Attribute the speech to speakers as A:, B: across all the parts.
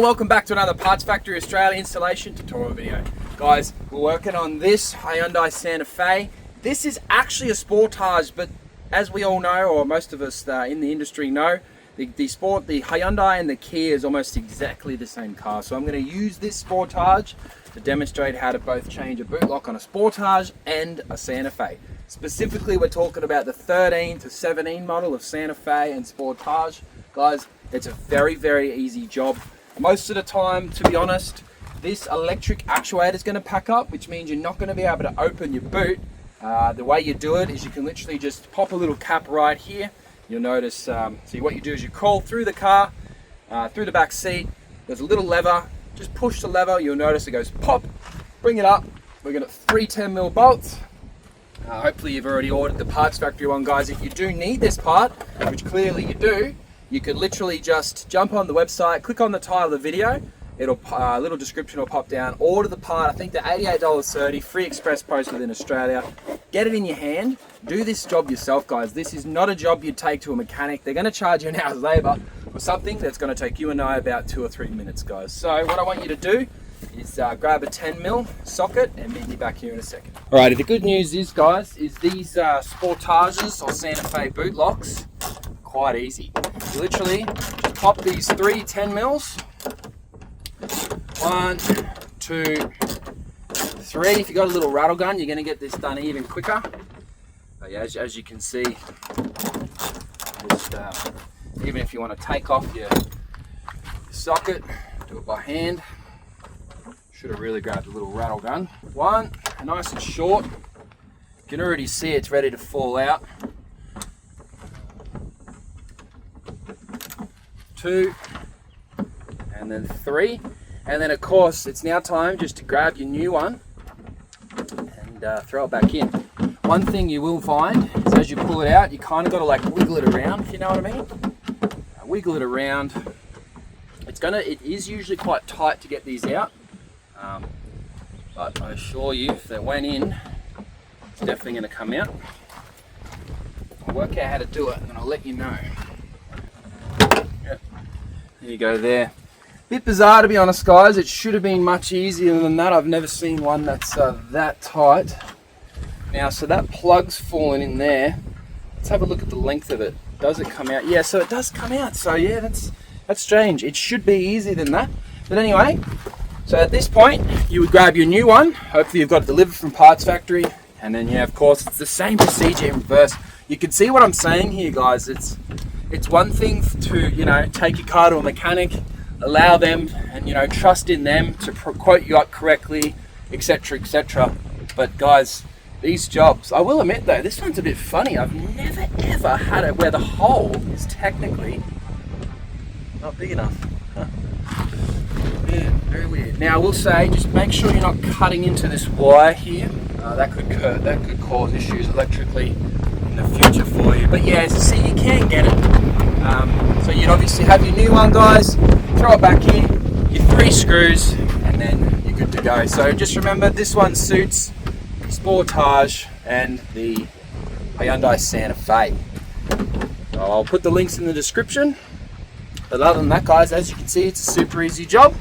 A: Well, welcome back to another Parts Factory Australia installation tutorial video. Guys, we're working on this Hyundai Santa Fe. This is actually a Sportage, but as we all know, or most of us in the industry know, the Hyundai and the Kia is almost exactly the same car. So I'm going to use this Sportage to demonstrate how to both change a boot lock on a Sportage and a Santa Fe. Specifically, we're talking about the 13 to 17 model of Santa Fe and Sportage. Guys, it's a very, very easy job. Most of the time, to be honest, this electric actuator is going to pack up, which means you're not going to be able to open your boot. The way you do it is you can literally just pop a little cap right here. You'll notice, so what you do is you crawl through the car, through the back seat. There's a little lever. Just push the lever. You'll notice it goes pop. Bring it up. We're going to 3 10mm bolts. Hopefully you've already ordered the Parts Factory one, guys. If you do need this part, which clearly you do, you could literally just jump on the website, click on the title of the video, it'll a little description will pop down, order the part. I think they're $88.30, free express post within Australia. Get it in your hand, do this job yourself, guys. This is not a job you'd take to a mechanic. They're gonna charge you an hour's labor for something that's gonna take you and I about 2 or 3 minutes, guys. So what I want you to do is grab a 10mm socket and meet me back here in a second. Alrighty, the good news is, guys, is these Sportages or Santa Fe boot locks, quite easy. You literally just pop these 3 10mm. 1, 2, 3. If you got a little rattle gun, you're going to get this done even quicker. But yeah, as you can see, just, even if you want to take off your socket, do it by hand. Should have really grabbed a little rattle gun. 1, nice and short. You can already see it's ready to fall out. 2, and then 3, and then of course it's now time just to grab your new one and throw it back in. One thing you will find is as you pull it out, you kind of got to like wiggle it around, if you know what I mean. Wiggle it around. It is usually quite tight to get these out, but I assure you, if they went in, it's definitely going to come out. I'll work out how to do it and then I'll let you know. There you go there. Bit bizarre, to be honest, guys. It should have been much easier than that. I've never seen one that's that tight. Now, so that plug's fallen in there. Let's have a look at the length of it. Does it come out? Yeah, so it does come out. So yeah, that's strange. It should be easier than that. But anyway, so at this point, you would grab your new one. Hopefully you've got it delivered from Parts Factory. And then, yeah, of course, it's the same procedure in reverse. You can see what I'm saying here, guys. It's one thing to, take your car to a mechanic, allow them and, trust in them to quote you up correctly, etc., etc. But guys, these jobs, I will admit though, this one's a bit funny. I've never ever had it where the hole is technically not big enough. Huh. Yeah, very weird. Now I will say, just make sure you're not cutting into this wire here. That could cause issues electrically in the future for you. But yeah, as you see, you can get it. So you'd obviously have your new one, guys, throw it back in, your 3 screws, and then you're good to go. So just remember, this one suits the Sportage and the Hyundai Santa Fe. So I'll put the links in the description. But other than that, guys, as you can see, it's a super easy job.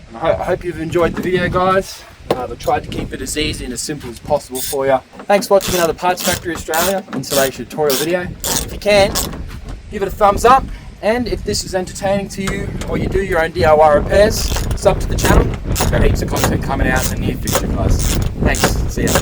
A: And I hope you've enjoyed the video, guys. I've tried to keep it as easy and as simple as possible for you. Thanks for watching another Parts Factory Australia installation tutorial video. If you can, give it a thumbs up, and if this is entertaining to you or you do your own DIY repairs, sub to the channel. Got heaps of content coming out in the near future, guys. Thanks, see ya.